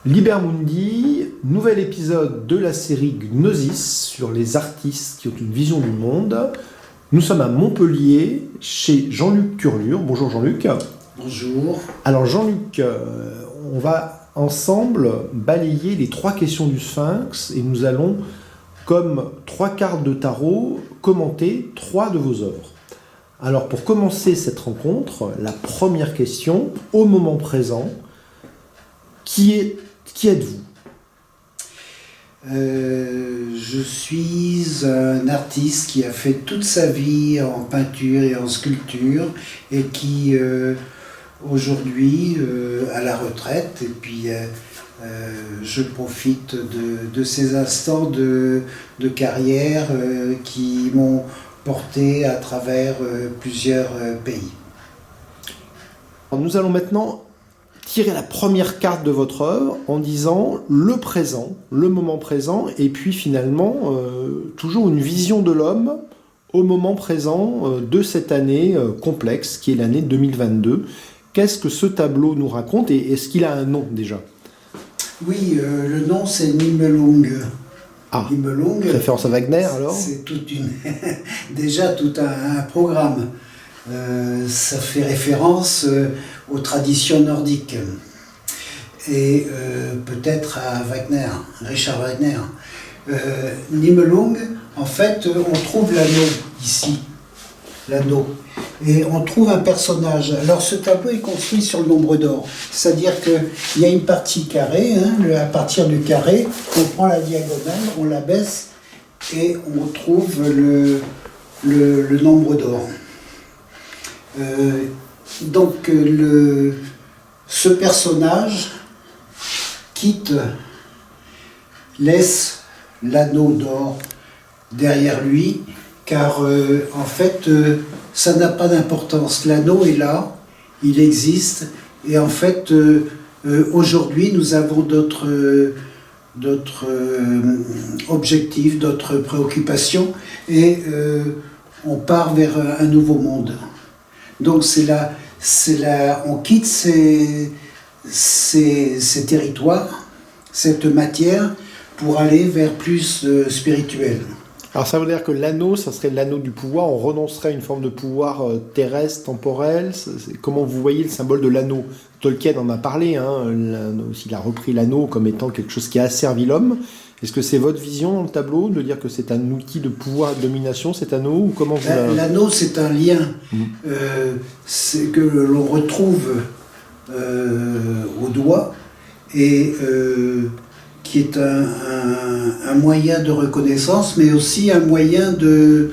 Liber Mundi, nouvel épisode de la série Gnosis sur les artistes qui ont une vision du monde. Nous sommes à Montpellier, chez Jean-Luc Turlure. Bonjour Jean-Luc. Bonjour. Alors Jean-Luc, on va ensemble balayer les 3 questions du Sphinx et nous allons, comme 3 cartes de tarot, commenter 3 de vos œuvres. Alors pour commencer cette rencontre, la première question, au moment présent, qui êtes-vous ? Je suis un artiste qui a fait toute sa vie en peinture et en sculpture et qui aujourd'hui à la retraite et puis je profite de ces instants de carrière qui m'ont porté à travers plusieurs pays. Alors, nous allons maintenant tirer la première carte de votre œuvre en disant le présent, le moment présent, et puis finalement toujours une vision de l'homme au moment présent de cette année complexe qui est l'année 2022. Qu'est-ce que ce tableau nous raconte et est-ce qu'il a un nom déjà ? Oui, le nom c'est Nibelung. Ah, Nibelung, référence à Wagner alors ? C'est déjà tout un programme. Ça fait référence aux traditions nordiques et peut-être à Wagner, Richard Wagner. Nibelung, en fait, on trouve l'anneau ici, l'anneau, et on trouve un personnage. Alors ce tableau est construit sur le nombre d'or, c'est-à-dire qu'il y a une partie carrée, à partir du carré, on prend la diagonale, on la baisse et on trouve le nombre d'or. Donc ce personnage laisse l'anneau d'or derrière lui, car en fait ça n'a pas d'importance. L'anneau est là, il existe, et en fait aujourd'hui nous avons d'autres objectifs, d'autres préoccupations, et on part vers un nouveau monde. Donc on quitte ces territoires, cette matière, pour aller vers plus spirituel. Alors ça veut dire que l'anneau, ça serait l'anneau du pouvoir, on renoncerait à une forme de pouvoir terrestre, temporel. Comment vous voyez le symbole de l'anneau ? Tolkien en a parlé, il a repris l'anneau comme étant quelque chose qui a asservi l'homme. Est-ce que c'est votre vision dans le tableau, de dire que c'est un outil de pouvoir et de domination, cet anneau, ou comment vous L'anneau, c'est un lien c'est que l'on retrouve au doigt et qui est un moyen de reconnaissance, mais aussi un moyen de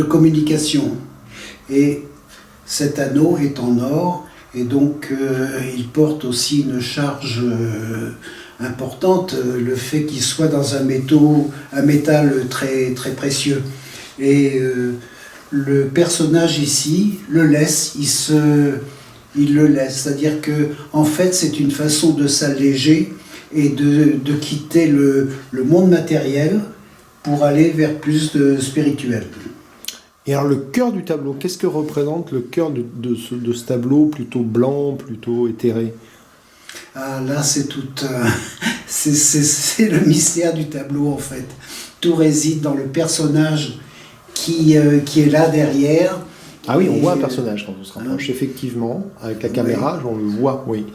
communication. Et cet anneau est en or, et donc il porte aussi une charge importante, le fait qu'il soit dans un métal très, très précieux. Et le personnage ici le laisse, il le laisse, c'est-à-dire que en fait c'est une façon de s'alléger et de quitter le monde matériel pour aller vers plus de spirituel. Et alors le cœur du tableau, qu'est-ce que représente le cœur de ce tableau plutôt blanc, plutôt éthéré ? Ah, là, c'est le mystère du tableau, en fait. Tout réside dans le personnage qui est là derrière. Ah oui, on voit un personnage quand on se rapproche, effectivement, avec la caméra, on le voit, oui.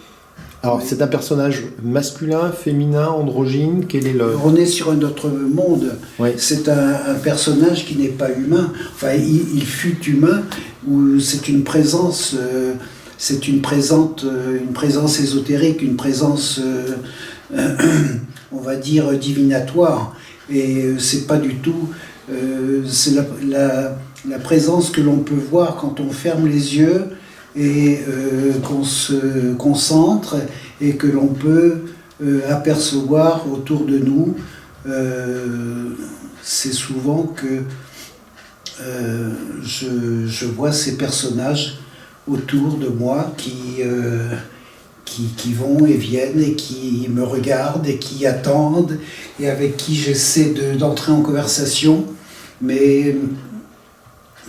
Alors, c'est un personnage masculin, féminin, androgyne, quel est le... On est sur un autre monde. Oui. C'est un personnage qui n'est pas humain. Enfin, il fut humain, ou c'est une présence... c'est une présence ésotérique, une présence, on va dire, divinatoire. Et c'est pas du tout... c'est la présence que l'on peut voir quand on ferme les yeux et qu'on se concentre et que l'on peut apercevoir autour de nous. C'est souvent que je vois ces personnages autour de moi qui vont et viennent et qui me regardent et qui attendent et avec qui j'essaie d'entrer en conversation. Mais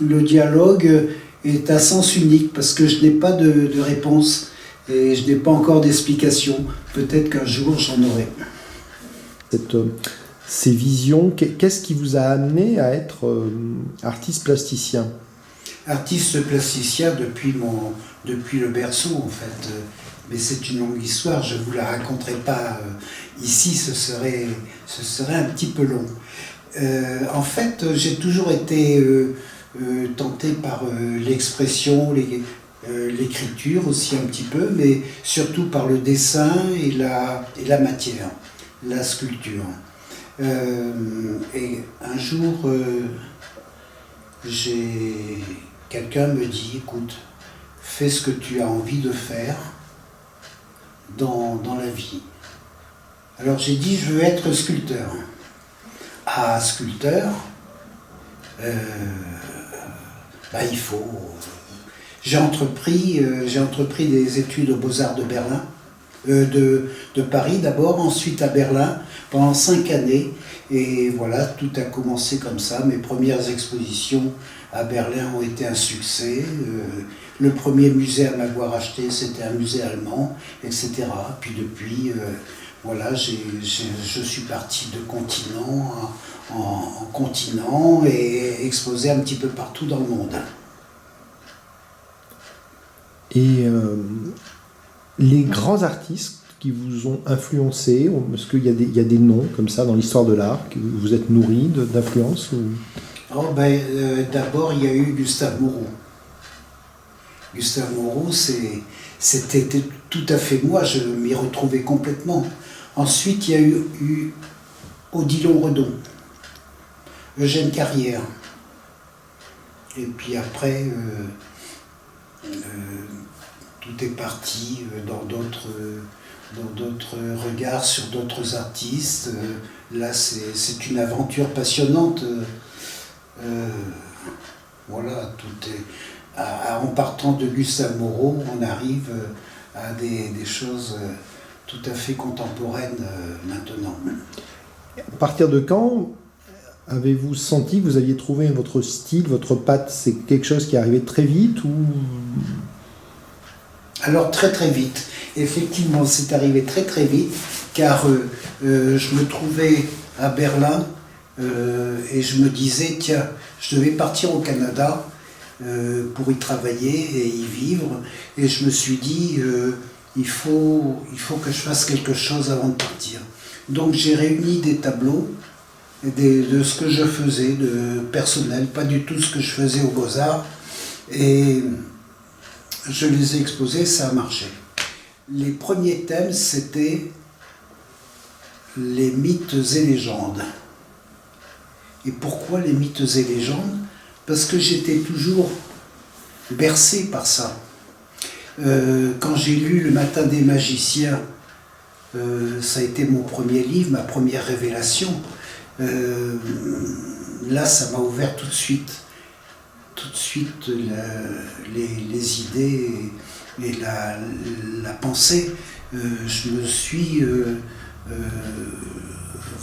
le dialogue est à sens unique parce que je n'ai pas de réponse. et je n'ai pas encore d'explication. Peut-être qu'un jour j'en aurai. Ces visions, qu'est-ce qui vous a amené à être artiste plasticien? Artiste plasticien depuis le berceau en fait. Mais c'est une longue histoire, je ne vous la raconterai pas ici, ce serait un petit peu long. En fait, j'ai toujours été tenté par l'expression, l'écriture aussi un petit peu, mais surtout par le dessin et la matière, la sculpture. Et un jour, quelqu'un me dit, écoute, fais ce que tu as envie de faire dans la vie. Alors j'ai dit, je veux être sculpteur. Ah, sculpteur, il faut... J'ai entrepris des études aux Beaux-Arts de Berlin, de Paris d'abord, ensuite à Berlin, pendant 5 années. Et voilà, tout a commencé comme ça. Mes premières expositions à Berlin ont été un succès. Le premier musée à m'avoir acheté, c'était un musée allemand, etc. Puis depuis, voilà, je suis parti de continent en continent et exposé un petit peu partout dans le monde. Et les grands artistes qui vous ont influencé, est-ce qu'il y a des noms comme ça dans l'histoire de l'art, que vous êtes nourri d'influence ou... D'abord, il y a eu Gustave Moreau. Gustave Moreau, c'était tout à fait moi, je m'y retrouvais complètement. Ensuite, il y a eu Odilon Redon, Eugène Carrière. Et puis après, tout est parti dans d'autres regards sur d'autres artistes. Là, c'est une aventure passionnante. Voilà, tout est... En partant de Gustave Moreau, on arrive à des choses tout à fait contemporaines maintenant. À partir de quand avez-vous senti que vous aviez trouvé votre style, votre patte? C'est quelque chose qui est arrivé très vite ou... Alors très très vite. Effectivement, c'est arrivé très très vite, car je me trouvais à Berlin et je me disais, tiens, je devais partir au Canada pour y travailler et y vivre. Et je me suis dit, il faut que je fasse quelque chose avant de partir. Donc j'ai réuni des tableaux de ce que je faisais, de personnel, pas du tout ce que je faisais aux Beaux-Arts. Et je les ai exposés, ça a marché. Les premiers thèmes, c'était les mythes et légendes. Et pourquoi les mythes et légendes? Parce que j'étais toujours bercé par ça. Quand j'ai lu Le Matin des magiciens, ça a été mon premier livre, ma première révélation. Là, ça m'a ouvert tout de suite les idées et la pensée. Je me suis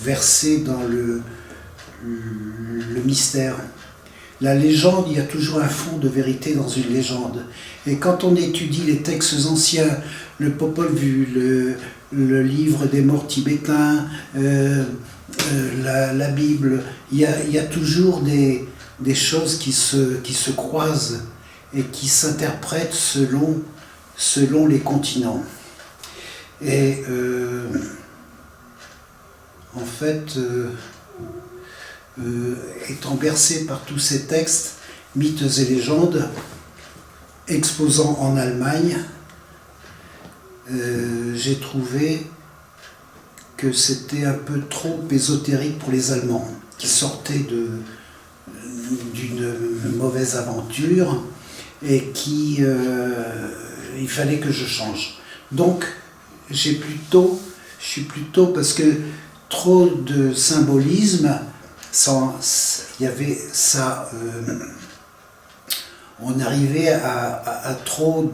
versé dans le mystère. La légende, il y a toujours un fond de vérité dans une légende. Et quand on étudie les textes anciens, le Popol Vuh, le livre des morts tibétains, la Bible, il y a toujours des choses qui se croisent et qui s'interprètent selon les continents. Et en fait, étant bercé par tous ces textes, mythes et légendes, exposant en Allemagne, j'ai trouvé que c'était un peu trop ésotérique pour les Allemands, qui sortaient d'une mauvaise aventure et il fallait que je change. Donc, je suis plutôt parce que trop de symbolisme, il y avait ça, on arrivait à trop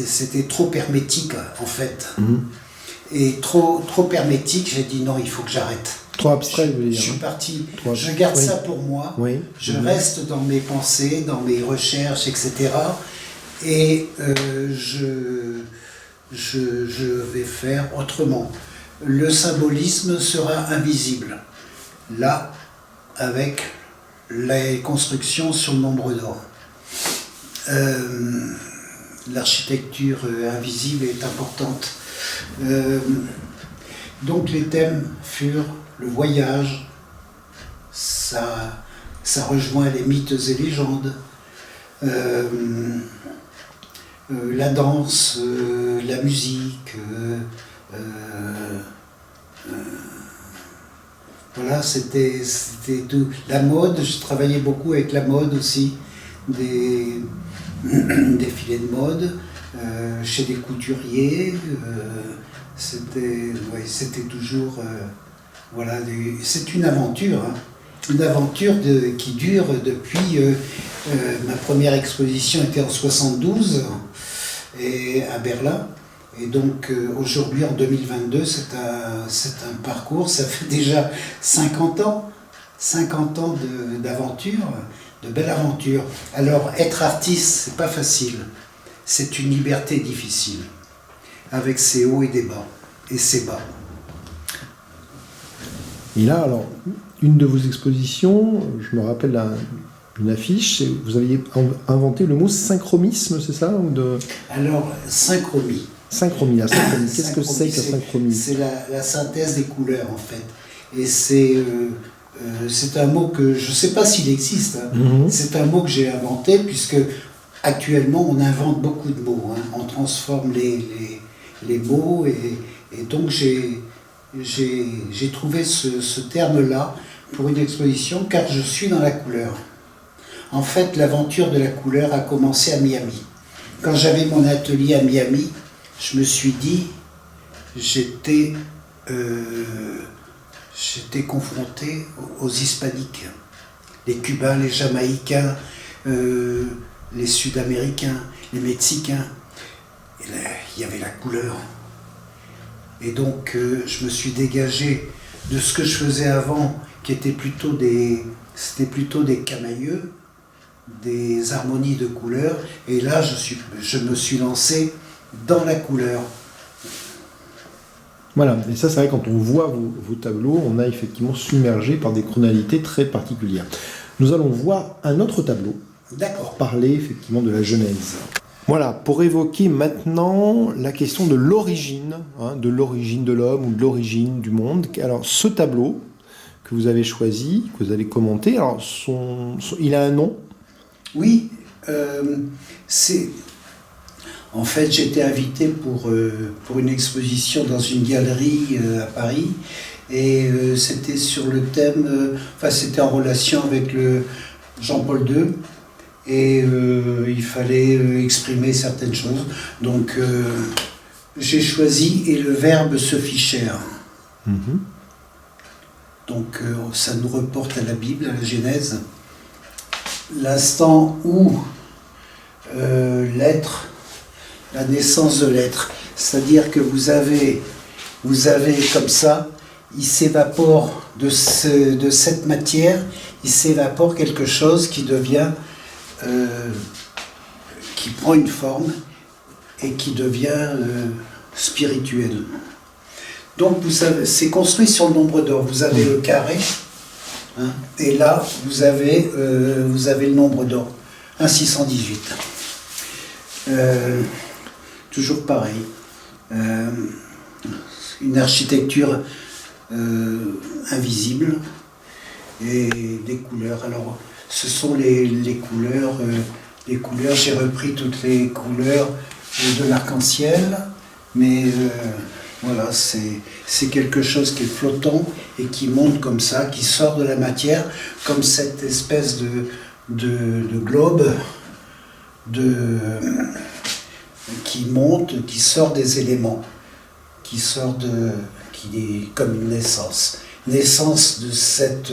c'était trop hermétique en fait. Mmh. Et trop hermétique, j'ai dit non, il faut que j'arrête. Trop abstrait, vous voulez dire. Je suis parti, je garde ça pour moi, je reste dans mes pensées, dans mes recherches, etc. Et je vais faire autrement. Le symbolisme sera invisible. Là, avec les constructions sur le nombre d'or. L'architecture invisible est importante. Donc les thèmes furent le voyage, ça rejoint les mythes et légendes, la danse, la musique, voilà, c'était tout. La mode, je travaillais beaucoup avec la mode aussi, des défilés de mode, chez des couturiers, c'était toujours, voilà, c'est une aventure, hein. Une aventure qui dure depuis, ma première exposition était en 72 et à Berlin. Et donc aujourd'hui, en 2022, c'est un parcours, ça fait déjà 50 ans d'aventure, de belle aventure. Alors être artiste, c'est pas facile, c'est une liberté difficile, avec ses hauts et des bas, et ses bas. Et là, alors, une de vos expositions, je me rappelle une affiche, vous aviez inventé le mot synchromisme, c'est ça Alors, synchromie. Synchromie, la synchromie. Qu'est-ce que c'est que la synchromie? C'est la synthèse des couleurs, en fait. Et c'est un mot que, je ne sais pas s'il existe, hein. C'est un mot que j'ai inventé, puisque actuellement, on invente beaucoup de mots, hein. On transforme les mots, et donc j'ai trouvé ce terme-là pour une exposition, car je suis dans la couleur. En fait, l'aventure de la couleur a commencé à Miami. Quand j'avais mon atelier à Miami, je me suis dit, j'étais confronté aux hispaniques, les Cubains, les Jamaïcains, les Sud-Américains, les Mexicains. Et là, il y avait la couleur. Et donc, je me suis dégagé de ce que je faisais avant, qui était plutôt des camailleux, des harmonies de couleurs. Et là, je me suis lancé dans la couleur. Voilà, et ça c'est vrai, quand on voit vos tableaux, on a effectivement submergé par des chronalités très particulières. Nous allons voir un autre tableau. D'accord. Parler effectivement de la Genèse. Voilà, pour évoquer maintenant la question de l'origine, de l'origine de l'homme ou de l'origine du monde. Alors ce tableau que vous avez choisi, que vous allez commenter, alors il a un nom? Oui, en fait, j'étais invité pour une exposition dans une galerie à Paris, et c'était sur le thème, c'était en relation avec le Jean-Paul II, et il fallait exprimer certaines choses. Donc, j'ai choisi « et le Verbe se fit chair ». Donc, ça nous reporte à la Bible, à la Genèse. L'instant où l'être, la naissance de l'être, c'est-à-dire que vous avez comme ça, il s'évapore de cette matière, il s'évapore quelque chose qui devient, qui prend une forme et qui devient spirituel. Donc c'est construit sur le nombre d'or. Vous avez le carré, hein, et là vous avez le nombre d'or, 1,618. Toujours pareil, une architecture invisible et des couleurs. Alors, ce sont les couleurs. J'ai repris toutes les couleurs de l'arc-en-ciel, mais voilà, c'est quelque chose qui est flottant et qui monte comme ça, qui sort de la matière, comme cette espèce de globe qui monte, qui sort des éléments, qui est comme une naissance de cette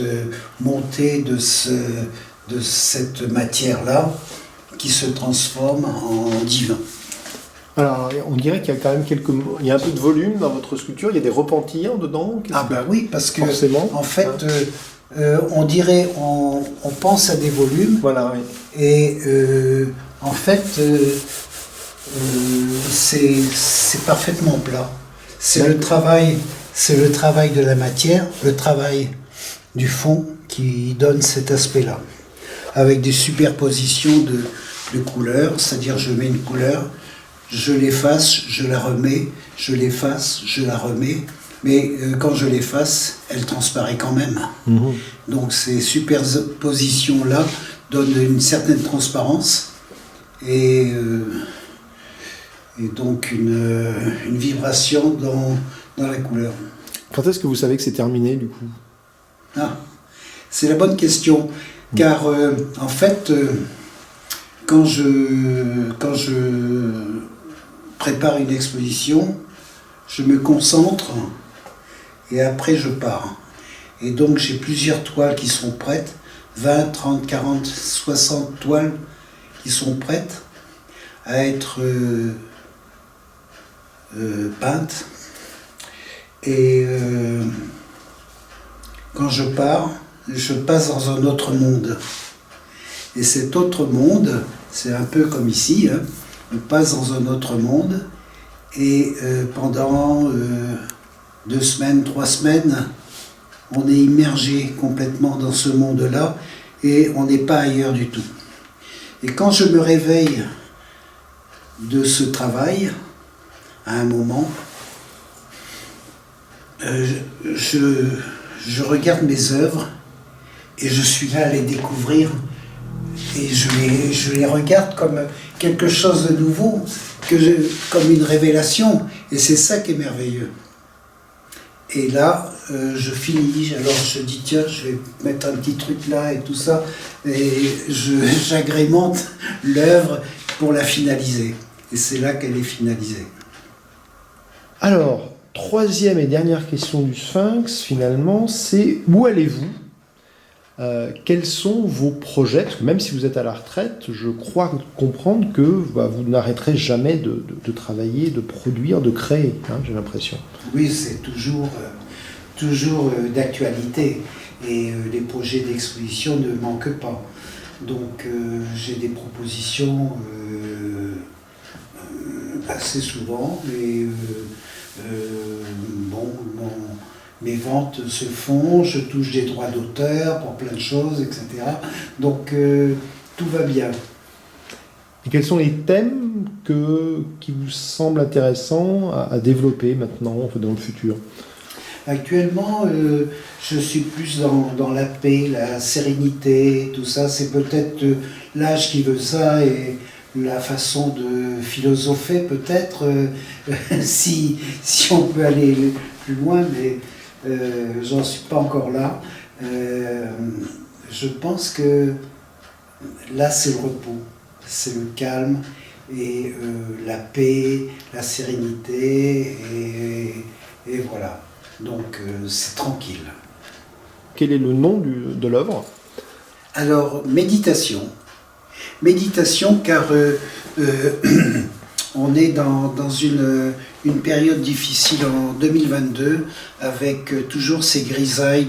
montée de cette matière-là qui se transforme en divin. Alors, on dirait qu'il y a quand même il y a un peu de volume dans votre sculpture, il y a des repentirs dedans. Oui, parce que forcément, en fait, on dirait, on pense à des volumes. Voilà, oui. Et en fait, C'est parfaitement plat. C'est le travail de la matière, le travail du fond qui donne cet aspect-là. Avec des superpositions de couleurs, c'est-à-dire je mets une couleur, je l'efface, je la remets, je l'efface, je la remets, mais quand je l'efface, elle transparaît quand même. Mmh. Donc ces superpositions-là donnent une certaine transparence et donc une vibration dans la couleur. Quand est-ce que vous savez que c'est terminé du coup ? Ah, c'est la bonne question, car en fait, quand je prépare une exposition, je me concentre et après je pars. Et donc j'ai plusieurs toiles qui sont prêtes, 20, 30, 40, 60 toiles qui sont prêtes à être peintes. Et quand je pars, je passe dans un autre monde. Et cet autre monde, c'est un peu comme ici, hein, on passe dans un autre monde et pendant 2 semaines, 3 semaines, on est immergé complètement dans ce monde-là et on n'est pas ailleurs du tout. Et quand je me réveille de ce travail, à un moment, je regarde mes œuvres et je suis là à les découvrir et je les regarde comme quelque chose de nouveau, comme une révélation, et c'est ça qui est merveilleux. Et là, je finis, alors je dis tiens, je vais mettre un petit truc là et tout ça, et j'agrémente l'œuvre pour la finaliser. Et c'est là qu'elle est finalisée. Alors, troisième et dernière question du Sphinx, finalement, c'est où allez-vous ? Quels sont vos projets ? Parce que même si vous êtes à la retraite, je crois comprendre que vous n'arrêterez jamais de travailler, de produire, de créer, hein, j'ai l'impression. Oui, c'est toujours d'actualité. Et les projets d'exposition ne manquent pas. Donc j'ai des propositions assez souvent, mais mes ventes se font, je touche des droits d'auteur pour plein de choses, etc. Donc tout va bien. Et quels sont les thèmes qui vous semblent intéressants à développer maintenant, dans le futur ? Actuellement, je suis plus dans la paix, la sérénité, tout ça. C'est peut-être l'âge qui veut ça et la façon de philosopher peut-être, si on peut aller plus loin, mais j'en suis pas encore là. Je pense que là c'est le repos, c'est le calme et la paix, la sérénité et voilà. Donc c'est tranquille. Quel est le nom de l'œuvre ? Alors, méditation. Méditation car on est dans une période difficile en 2022 avec toujours ces grisailles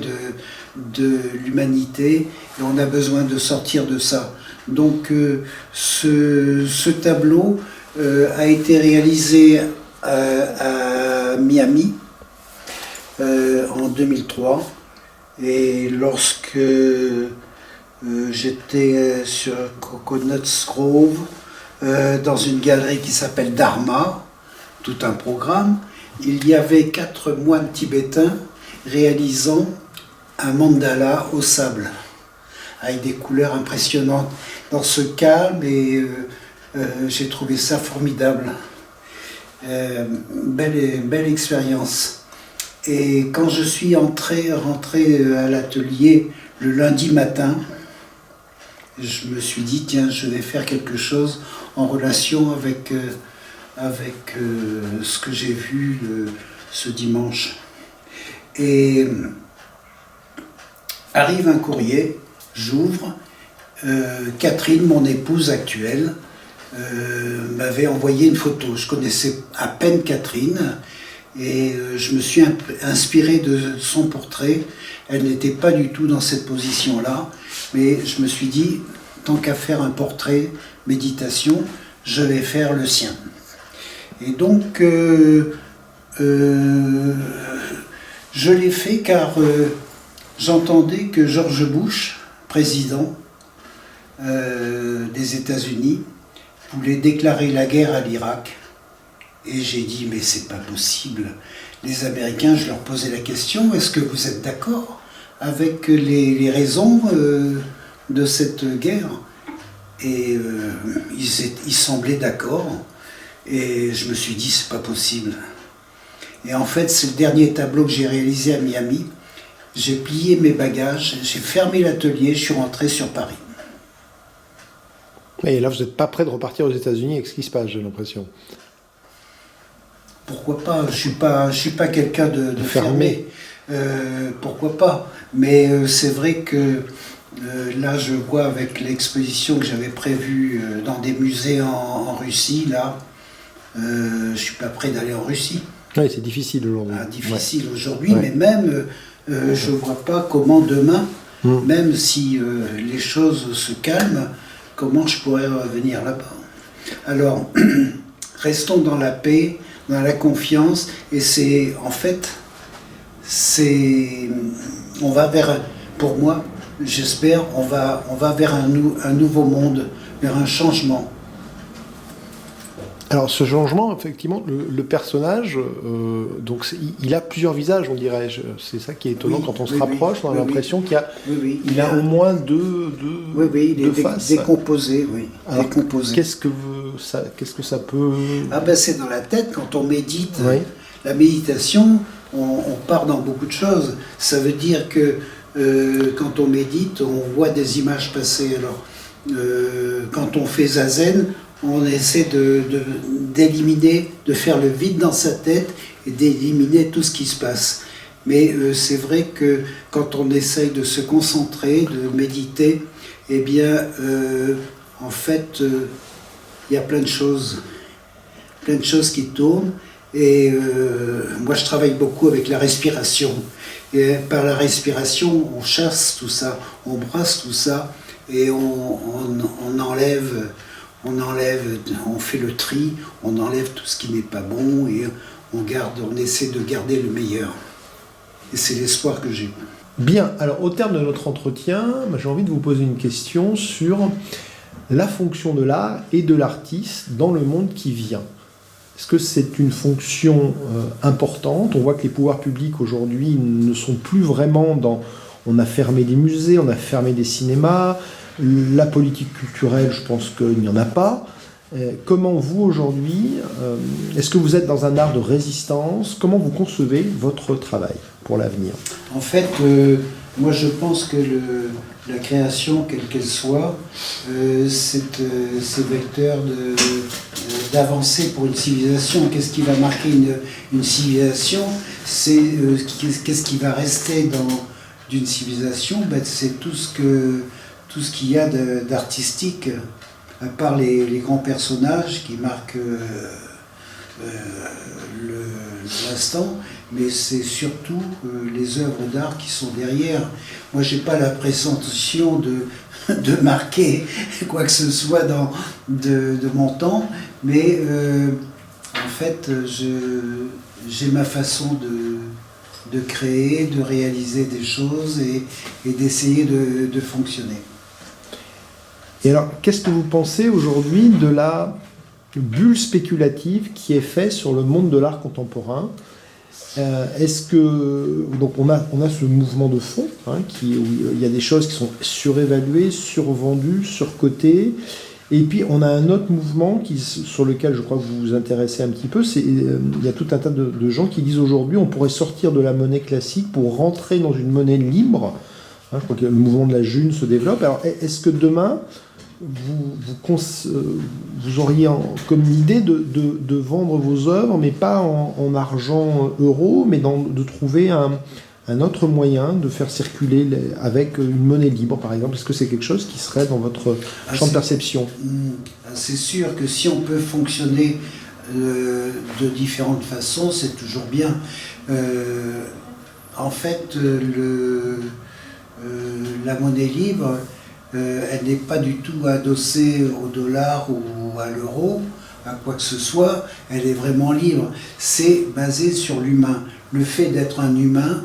de l'humanité et on a besoin de sortir de ça. Donc ce tableau a été réalisé à Miami en 2003 et lorsque j'étais sur Coconuts Grove dans une galerie qui s'appelle Dharma, tout un programme, il y avait 4 moines tibétains réalisant un mandala au sable avec des couleurs impressionnantes dans ce calme et j'ai trouvé ça formidable. Belle expérience. Et quand je suis rentré à l'atelier le lundi matin, je me suis dit, tiens, je vais faire quelque chose en relation avec ce que j'ai vu ce dimanche. Et arrive un courrier, j'ouvre, Catherine, mon épouse actuelle, m'avait envoyé une photo. Je connaissais à peine Catherine, et je me suis inspiré de son portrait. Elle n'était pas du tout dans cette position-là, mais je me suis dit, tant qu'à faire un portrait méditation, je vais faire le sien. Et donc, je l'ai fait car j'entendais que George Bush, président des États-Unis, voulait déclarer la guerre à l'Irak. Et j'ai dit, mais c'est pas possible. Les Américains, je leur posais la question, est-ce que vous êtes d'accord avec les raisons de cette guerre? Et ils semblaient d'accord. Et je me suis dit, c'est pas possible. Et en fait, c'est le dernier tableau que j'ai réalisé à Miami. J'ai plié mes bagages, j'ai fermé l'atelier, je suis rentré sur Paris. Et là, vous n'êtes pas prêt de repartir aux États-Unis avec ce qui se passe, j'ai l'impression. Pourquoi pas? Je suis pas quelqu'un de fermé. Pourquoi pas? Mais c'est vrai que là, je vois avec l'exposition que j'avais prévue dans des musées en Russie, là, je suis pas prêt d'aller en Russie. Oui, c'est difficile aujourd'hui. Difficile aujourd'hui, mais même, je vois pas comment demain, même si les choses se calment, comment je pourrais revenir là-bas. Alors, restons dans la paix, dans la confiance, et c'est, en fait, on va vers, pour moi, j'espère, on va vers un nouveau monde, vers un changement. Alors ce changement, effectivement, le personnage, donc il a plusieurs visages, on dirait. C'est ça qui est étonnant quand on se rapproche. On a l'impression qu'il a, il a au moins deux faces. Décomposé, oui. Alors, décomposé. Qu'est-ce que ça peut... Ah ben c'est dans la tête quand on médite. Oui. La méditation, on part dans beaucoup de choses. Ça veut dire que quand on médite, on voit des images passer. Alors, quand on fait zazen, on essaie d'éliminer, de faire le vide dans sa tête et d'éliminer tout ce qui se passe. Mais c'est vrai que quand on essaye de se concentrer, de méditer, eh bien, en fait, il y a plein de choses qui tournent. Et moi, je travaille beaucoup avec la respiration. Et par la respiration, on chasse tout ça, on brasse tout ça, et on enlève... On fait le tri, on enlève tout ce qui n'est pas bon et on essaie de garder le meilleur. Et c'est l'espoir que j'ai. Bien, alors au terme de notre entretien, j'ai envie de vous poser une question sur la fonction de l'art et de l'artiste dans le monde qui vient. Est-ce que c'est une fonction importante? On voit que les pouvoirs publics aujourd'hui ne sont plus vraiment dans... On a fermé des musées, on a fermé des cinémas. La politique culturelle, je pense qu'il n'y en a pas. Comment vous, aujourd'hui, est-ce que vous êtes dans un art de résistance? Comment vous concevez votre travail pour l'avenir? En fait, moi je pense que la création, quelle qu'elle soit, c'est vecteur d'avancer pour une civilisation. Qu'est-ce qui va marquer une civilisation? C'est qu'est-ce qui va rester d'une civilisation? C'est tout ce qu'il y a d'artistique, à part les grands personnages qui marquent l'instant, mais c'est surtout les œuvres d'art qui sont derrière. Moi, j'ai pas la présomption de marquer quoi que ce soit de mon temps, mais en fait, j'ai ma façon de créer, de réaliser des choses et d'essayer de fonctionner. Et alors, qu'est-ce que vous pensez aujourd'hui de la bulle spéculative qui est faite sur le monde de l'art contemporain? Est-ce que... Donc on a ce mouvement de fond, où il y a des choses qui sont surévaluées, survendues, surcotées. Et puis on a un autre mouvement sur lequel je crois que vous vous intéressez un petit peu. Il y a tout un tas de gens qui disent aujourd'hui on pourrait sortir de la monnaie classique pour rentrer dans une monnaie libre. Je crois que le mouvement de la June se développe. Alors est-ce que demain... Vous auriez comme idée de vendre vos œuvres, mais pas en argent euro, mais de trouver un autre moyen de faire circuler avec une monnaie libre, par exemple? Est-ce que c'est quelque chose qui serait dans votre champ de perception? C'est sûr que si on peut fonctionner de différentes façons, c'est toujours bien. En fait, la monnaie libre... elle n'est pas du tout adossée au dollar ou à l'euro. à quoi que ce soit, elle est vraiment libre. C'est basé sur l'humain. Le fait d'être un humain,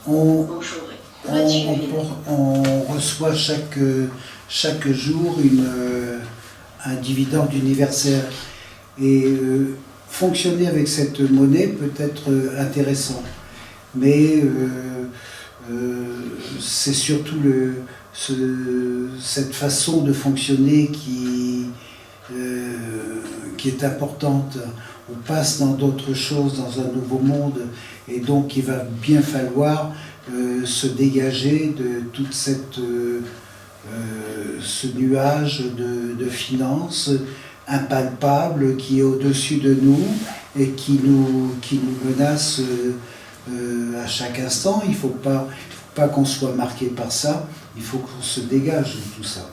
on reçoit chaque jour un dividende universel. Et fonctionner avec cette monnaie peut être intéressant. Mais c'est surtout cette façon de fonctionner qui est importante. On passe dans d'autres choses, dans un nouveau monde, et donc il va bien falloir se dégager de toute ce nuage de finances impalpables qui est au-dessus de nous et qui nous menace à chaque instant. Il ne faut pas qu'on soit marqué par ça, il faut qu'on se dégage de tout ça.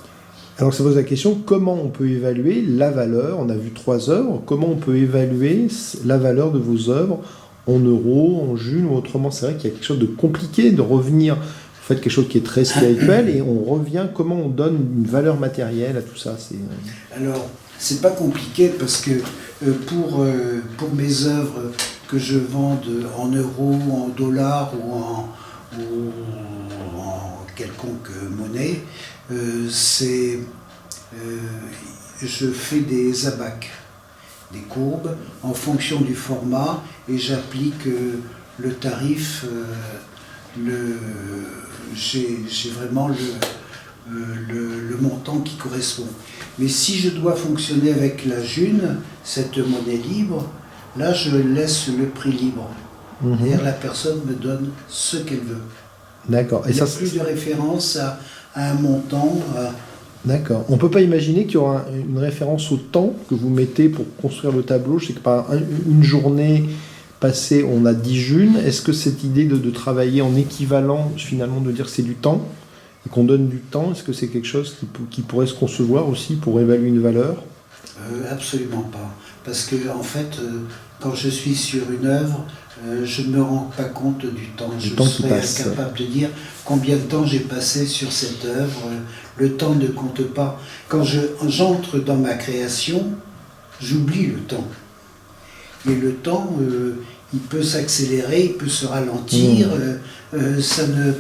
Alors ça pose la question, comment on peut évaluer la valeur? On a vu 3 œuvres, comment on peut évaluer la valeur de vos œuvres en euros, en junes ou autrement? C'est vrai qu'il y a quelque chose de compliqué de revenir, vous faites quelque chose qui est très spirituel et on revient, comment on donne une valeur matérielle à tout ça? Alors, c'est pas compliqué parce que pour mes œuvres que je vende en euros, en dollars ou en quelconque monnaie, je fais des abacs, des courbes en fonction du format et j'applique le tarif. J'ai vraiment le montant qui correspond. Mais si je dois fonctionner avec la June, cette monnaie libre, là je laisse le prix libre. C'est-à-dire la personne me donne ce qu'elle veut. D'accord. Il n'y a plus de référence à un montant. D'accord. On ne peut pas imaginer qu'il y aura une référence au temps que vous mettez pour construire le tableau. Je sais que par une journée passée, on a 10 junes. Est-ce que cette idée de travailler en équivalent, finalement, de dire que c'est du temps et qu'on donne du temps, est-ce que c'est quelque chose qui pourrait se concevoir aussi pour évaluer une valeur? Absolument pas. Parce que, en fait, quand je suis sur une œuvre, je ne me rends pas compte du temps. Je serais incapable de dire combien de temps j'ai passé sur cette œuvre. Le temps ne compte pas. Quand j'entre dans ma création, j'oublie le temps. Et le temps, il peut s'accélérer, il peut se ralentir.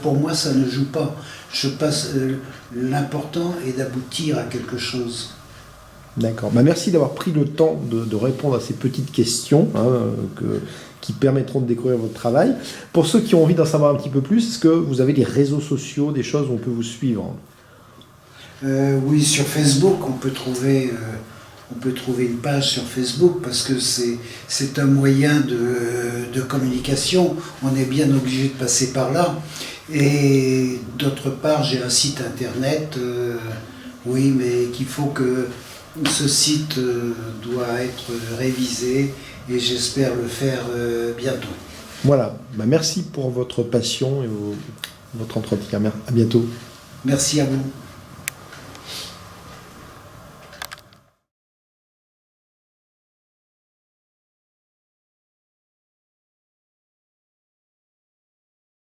Pour moi, ça ne joue pas. L'important est d'aboutir à quelque chose. D'accord. Merci d'avoir pris le temps de répondre à ces petites questions qui permettront de découvrir votre travail. Pour ceux qui ont envie d'en savoir un petit peu plus, est-ce que vous avez des réseaux sociaux, des choses où on peut vous suivre? Oui, sur Facebook, on peut trouver une page sur Facebook parce que c'est un moyen de communication. On est bien obligé de passer par là. Et d'autre part, j'ai un site internet, oui, mais qu'il faut que ce site doit être révisé et j'espère le faire bientôt. Voilà, merci pour votre passion et votre entretien. À bientôt. Merci à vous.